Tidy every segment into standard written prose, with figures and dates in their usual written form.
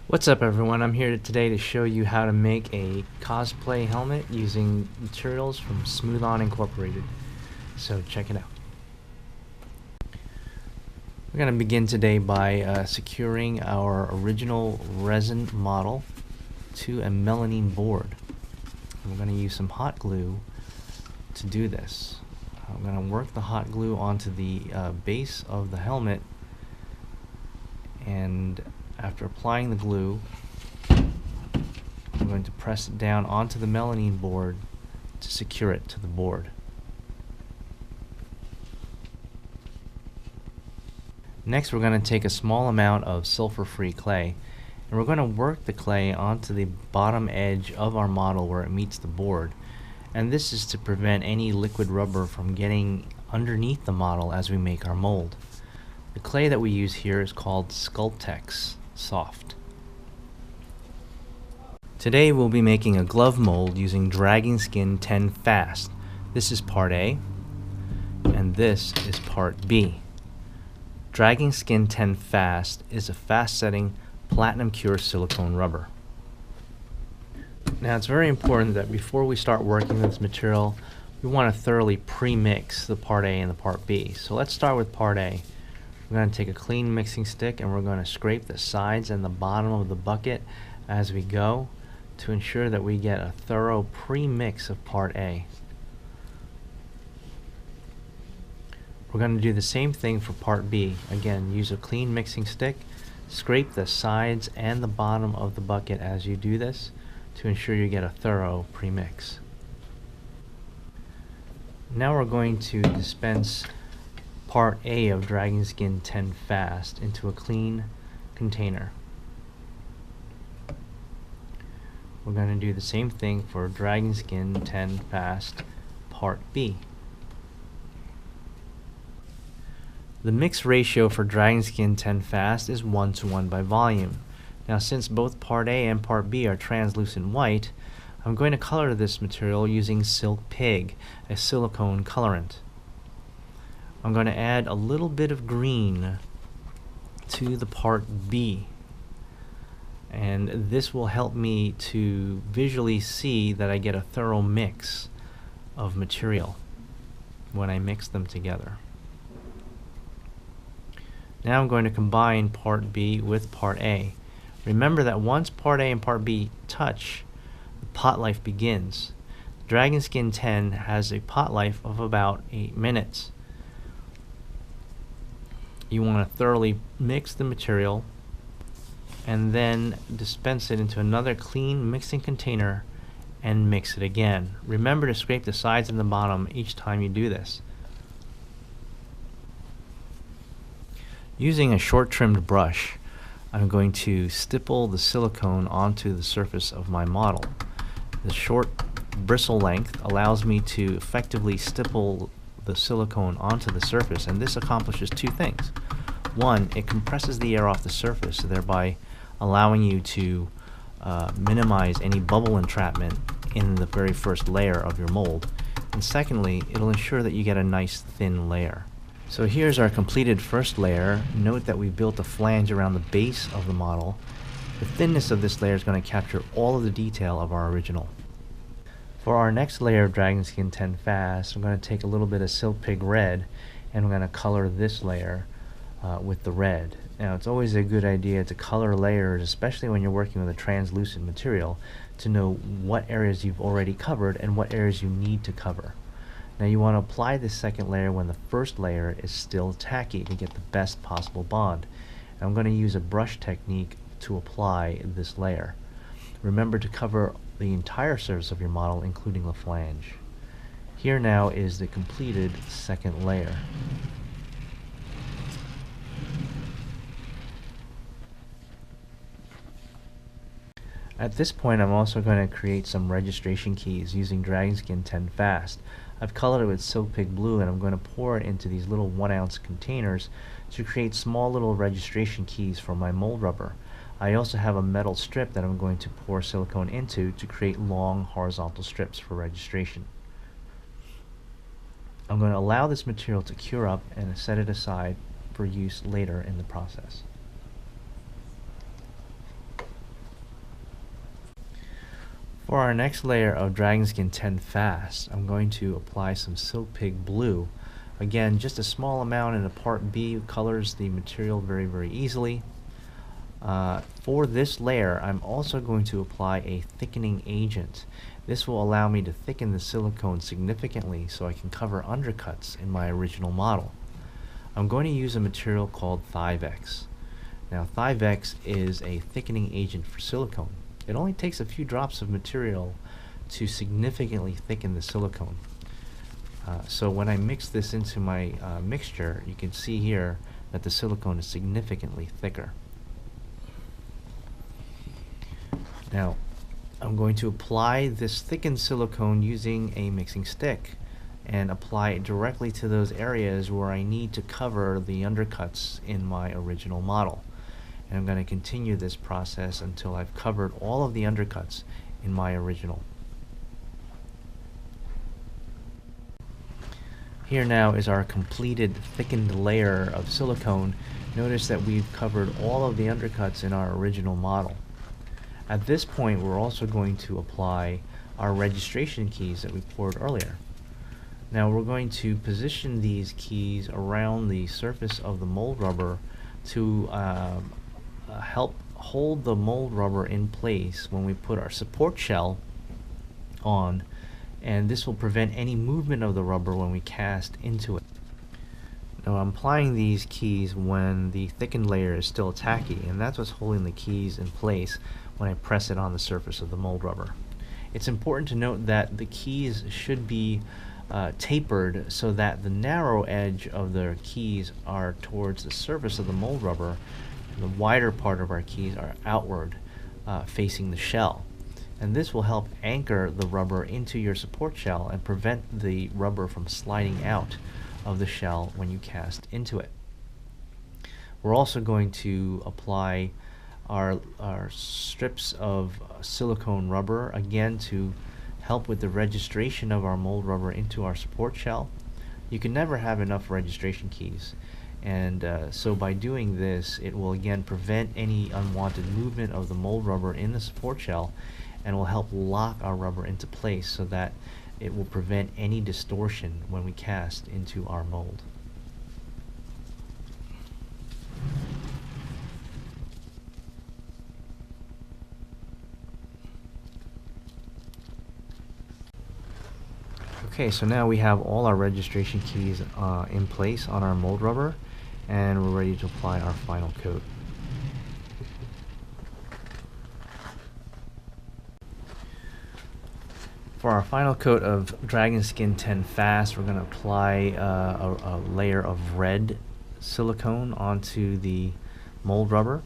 What's up everyone, I'm here today to show you how to make a cosplay helmet using materials from Smooth On Incorporated. So check it out. We're going to begin today by securing our original resin model to a melamine board. And we're going to use some hot glue to do this. I'm going to work the hot glue onto the base of the helmet, and after applying the glue, I'm going to press it down onto the melamine board to secure it to the board. Next, we're going to take a small amount of sulfur-free clay, and we're going to work the clay onto the bottom edge of our model where it meets the board. And this is to prevent any liquid rubber from getting underneath the model as we make our mold. The clay that we use here is called Sculptex Soft. Today we'll be making a glove mold using Dragon Skin 10 Fast. This is part A, and this is part B. Dragon Skin 10 Fast is a fast-setting platinum cure silicone rubber. Now it's very important that before we start working this material, we want to thoroughly pre-mix the part A and the part B. So let's start with part A. We're going to take a clean mixing stick and we're going to scrape the sides and the bottom of the bucket as we go to ensure that we get a thorough pre-mix of part A. We're going to do the same thing for part B. Again, use a clean mixing stick, scrape the sides and the bottom of the bucket as you do this to ensure you get a thorough pre-mix. Now we're going to dispense part A of Dragon Skin 10 Fast into a clean container. We're going to do the same thing for Dragon Skin 10 Fast part B. The mix ratio for Dragon Skin 10 Fast is 1:1 by volume. Now since both part A and part B are translucent white, I'm going to color this material using Silk Pig, a silicone colorant. I'm going to add a little bit of green to the part B, and this will help me to visually see that I get a thorough mix of material when I mix them together. Now I'm going to combine part B with part A. Remember that once part A and part B touch, the pot life begins. Dragon Skin 10 has a pot life of about 8 minutes. You want to thoroughly mix the material and then dispense it into another clean mixing container and mix it again. Remember to scrape the sides and the bottom each time you do this. Using a short trimmed brush, I'm going to stipple the silicone onto the surface of my model. The short bristle length allows me to effectively stipple the silicone onto the surface, and this accomplishes two things. One, it compresses the air off the surface, thereby allowing you to minimize any bubble entrapment in the very first layer of your mold. And secondly, it'll ensure that you get a nice thin layer. So here's our completed first layer. Note that we built a flange around the base of the model. The thinness of this layer is going to capture all of the detail of our original. For our next layer of Dragon Skin 10 Fast, I'm going to take a little bit of Silk Pig Red and I'm going to color this layer with the red. Now it's always a good idea to color layers, especially when you're working with a translucent material, to know what areas you've already covered and what areas you need to cover. Now you want to apply this second layer when the first layer is still tacky to get the best possible bond. And I'm going to use a brush technique to apply this layer. Remember to cover the entire surface of your model, including the flange. Here now is the completed second layer. At this point, I'm also going to create some registration keys using Dragon Skin 10 Fast. I've colored it with Silk Pig Blue, and I'm going to pour it into these little 1-ounce containers to create small little registration keys for my mold rubber. I also have a metal strip that I'm going to pour silicone into to create long horizontal strips for registration. I'm going to allow this material to cure up and set it aside for use later in the process. For our next layer of Dragon Skin 10 Fast, I'm going to apply some Silk Pig Blue. Again, just a small amount in a part B colors the material very easily. For this layer, I'm also going to apply a thickening agent. This will allow me to thicken the silicone significantly so I can cover undercuts in my original model. I'm going to use a material called Thivex. Now, Thivex is a thickening agent for silicone. It only takes a few drops of material to significantly thicken the silicone. So when I mix this into my mixture, you can see here that the silicone is significantly thicker. Now, I'm going to apply this thickened silicone using a mixing stick and apply it directly to those areas where I need to cover the undercuts in my original model. And I'm going to continue this process until I've covered all of the undercuts in my original. Here now is our completed thickened layer of silicone. Notice that we've covered all of the undercuts in our original model. At this point, we're also going to apply our registration keys that we poured earlier. Now we're going to position these keys around the surface of the mold rubber to help hold the mold rubber in place when we put our support shell on, and this will prevent any movement of the rubber when we cast into it. Now I'm applying these keys when the thickened layer is still tacky, and that's what's holding the keys in place when I press it on the surface of the mold rubber. It's important to note that the keys should be tapered so that the narrow edge of the keys are towards the surface of the mold rubber. The wider part of our keys are outward, facing the shell. And this will help anchor the rubber into your support shell and prevent the rubber from sliding out of the shell when you cast into it. We're also going to apply our strips of silicone rubber, again to help with the registration of our mold rubber into our support shell. You can never have enough registration keys. And so by doing this, it will again prevent any unwanted movement of the mold rubber in the support shell, and will help lock our rubber into place so that it will prevent any distortion when we cast into our mold. Okay, so now we have all our registration keys in place on our mold rubber, and we're ready to apply our final coat. For our final coat of Dragon Skin 10 Fast, we're going to apply a layer of red silicone onto the mold rubber.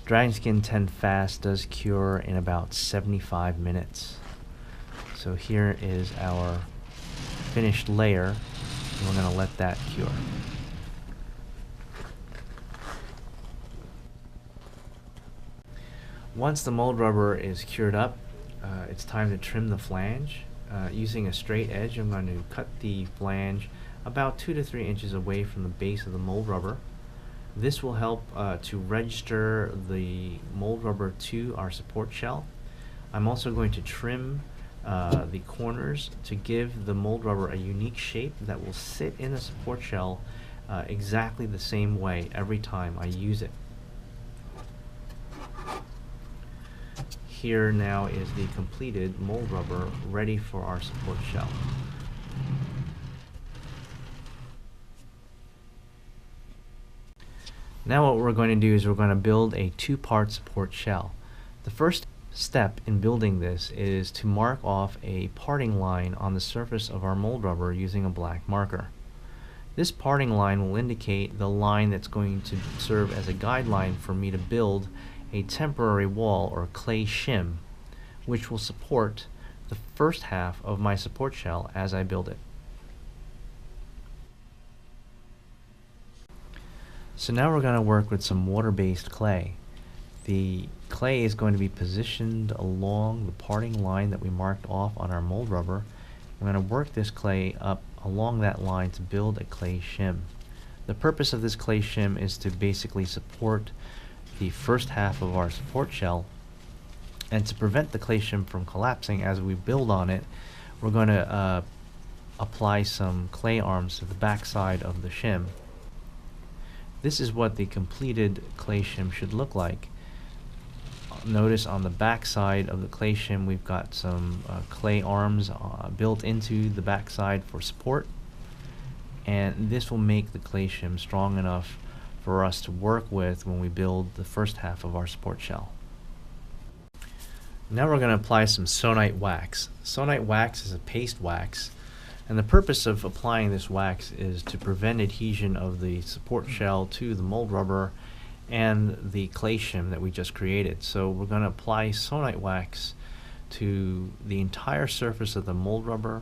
Dragon Skin 10 Fast does cure in about 75 minutes. So here is our finished layer, and we're going to let that cure. Once the mold rubber is cured up, it's time to trim the flange. Using a straight edge, I'm going to cut the flange about 2 to 3 inches away from the base of the mold rubber. This will help to register the mold rubber to our support shell. I'm also going to trim the corners to give the mold rubber a unique shape that will sit in the support shell exactly the same way every time I use it. Here now is the completed mold rubber ready for our support shell. Now what we're going to do is we're going to build a two-part support shell. The first step in building this is to mark off a parting line on the surface of our mold rubber using a black marker. This parting line will indicate the line that's going to serve as a guideline for me to build a temporary wall or clay shim, which will support the first half of my support shell as I build it. So now we're going to work with some water-based clay. The clay is going to be positioned along the parting line that we marked off on our mold rubber. We're going to work this clay up along that line to build a clay shim. The purpose of this clay shim is to basically support the first half of our support shell And to prevent the clay shim from collapsing as we build on it, we're going to apply some clay arms to the back side of the shim. This is what the completed clay shim should look like. Notice on the back side of the clay shim we've got some clay arms built into the back side for support, and this will make the clay shim strong enough for us to work with when we build the first half of our support shell. Now we're going to apply some sonite wax. Sonite wax is a paste wax, and the purpose of applying this wax is to prevent adhesion of the support shell to the mold rubber and the clay shim that we just created. So we're going to apply sonite wax to the entire surface of the mold rubber,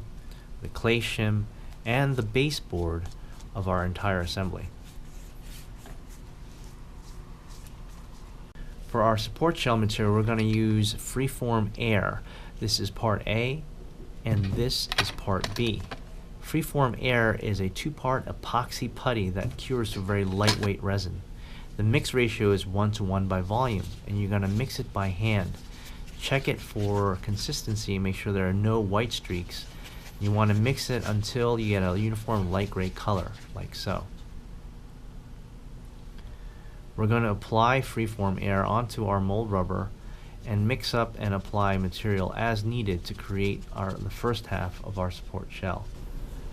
the clay shim, and the baseboard of our entire assembly. For our support shell material, we're going to use freeform air. This is part A, and this is part B. Freeform air is a two-part epoxy putty that cures to a very lightweight resin. The mix ratio is 1:1 by volume, and you're going to mix it by hand. Check it for consistency and make sure there are no white streaks. You want to mix it until you get a uniform light gray color, like so. We're going to apply freeform air onto our mold rubber and mix up and apply material as needed to create the first half of our support shell.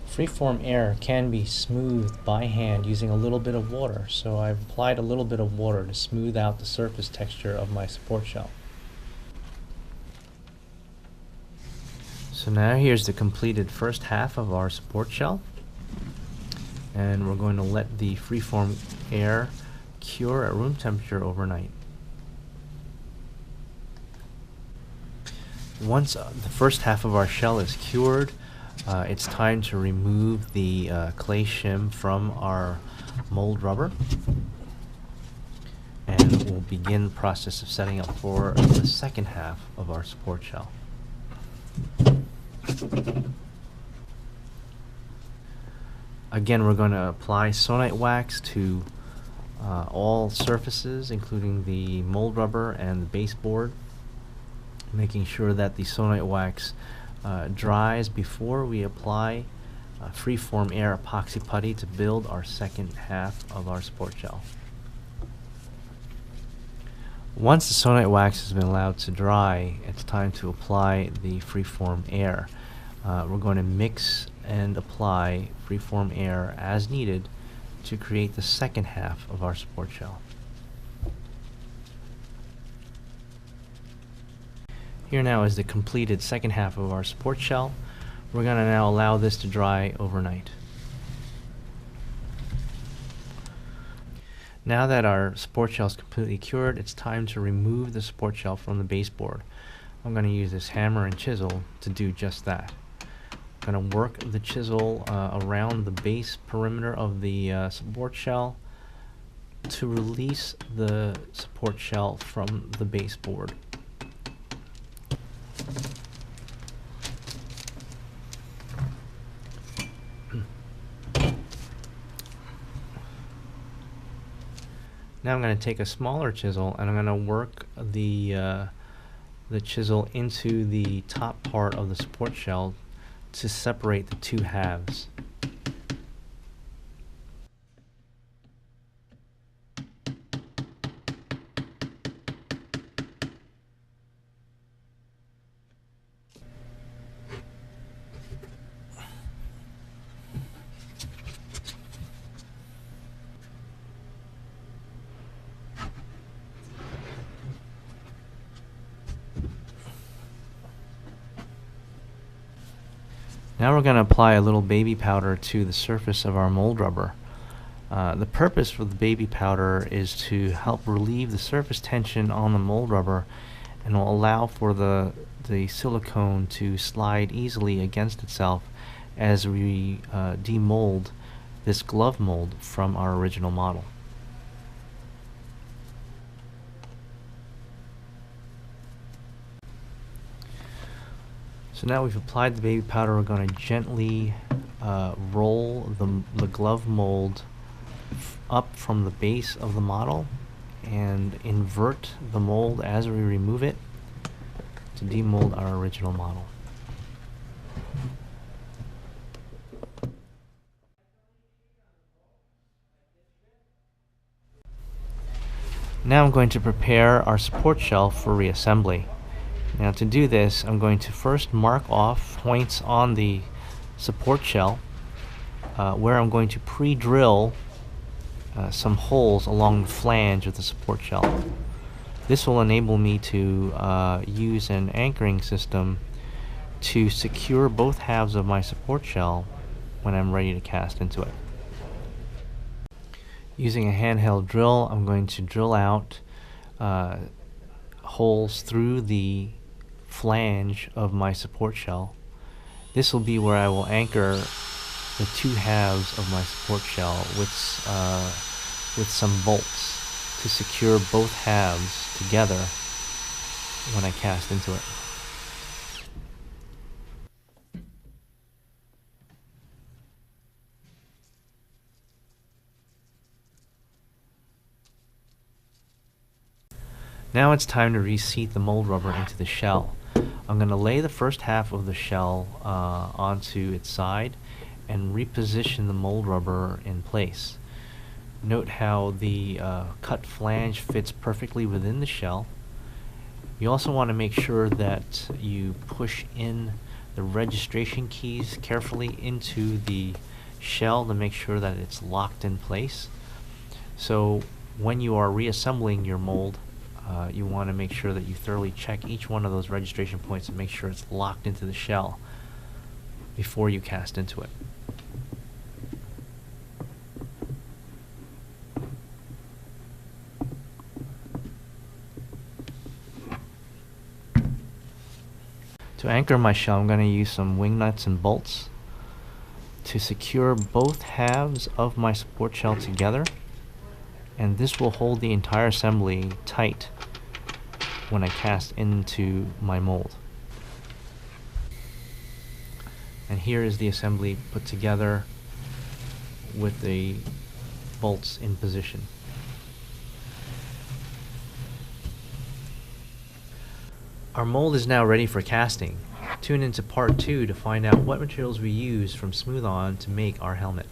Freeform air can be smoothed by hand using a little bit of water, so I've applied a little bit of water to smooth out the surface texture of my support shell. So now here's the completed first half of our support shell, and we're going to let the freeform air cure at room temperature overnight. Once the first half of our shell is cured, it's time to remove the clay shim from our mold rubber, and we'll begin the process of setting up for the second half of our support shell. Again, we're going to apply sonite wax to all surfaces, including the mold rubber and the baseboard, making sure that the sonite wax dries before we apply freeform air epoxy putty to build our second half of our support shell. Once the sonite wax has been allowed to dry, it's time to apply the freeform air. We're going to mix and apply freeform air as needed to create the second half of our support shell. Here now is the completed second half of our support shell. We're going to now allow this to dry overnight. Now that our support shell is completely cured, it's time to remove the support shell from the baseboard. I'm going to use this hammer and chisel to do just that. I'm going to work the chisel around the base perimeter of the support shell to release the support shell from the baseboard. Now I'm going to take a smaller chisel and I'm going to work the chisel into the top part of the support shell to separate the two halves. Now we're going to apply a little baby powder to the surface of our mold rubber. The purpose for the baby powder is to help relieve the surface tension on the mold rubber and will allow for the silicone to slide easily against itself as we demold this glove mold from our original model. So now we've applied the baby powder, we're going to gently roll the glove mold up from the base of the model and invert the mold as we remove it. to demold our original model. Now I'm going to prepare our support shell for reassembly. Now to do this, I'm going to first mark off points on the support shell where I'm going to pre-drill some holes along the flange of the support shell. This will enable me to use an anchoring system to secure both halves of my support shell when I'm ready to cast into it. Using a handheld drill, I'm going to drill out holes through the flange of my support shell. This will be where I will anchor the two halves of my support shell with some bolts to secure both halves together when I cast into it. Now it's time to reseat the mold rubber into the shell. I'm going to lay the first half of the shell onto its side and reposition the mold rubber in place. Note how the cut flange fits perfectly within the shell. You also want to make sure that you push in the registration keys carefully into the shell to make sure that it's locked in place. So when you are reassembling your mold, you want to make sure that you thoroughly check each one of those registration points and make sure it's locked into the shell before you cast into it. To anchor my shell, I'm going to use some wing nuts and bolts to secure both halves of my support shell together, and this will hold the entire assembly tight when I cast into my mold. And here is the assembly put together with the bolts in position. Our mold is now ready for casting. Tune into part 2 to find out what materials we use from Smooth On to make our helmet.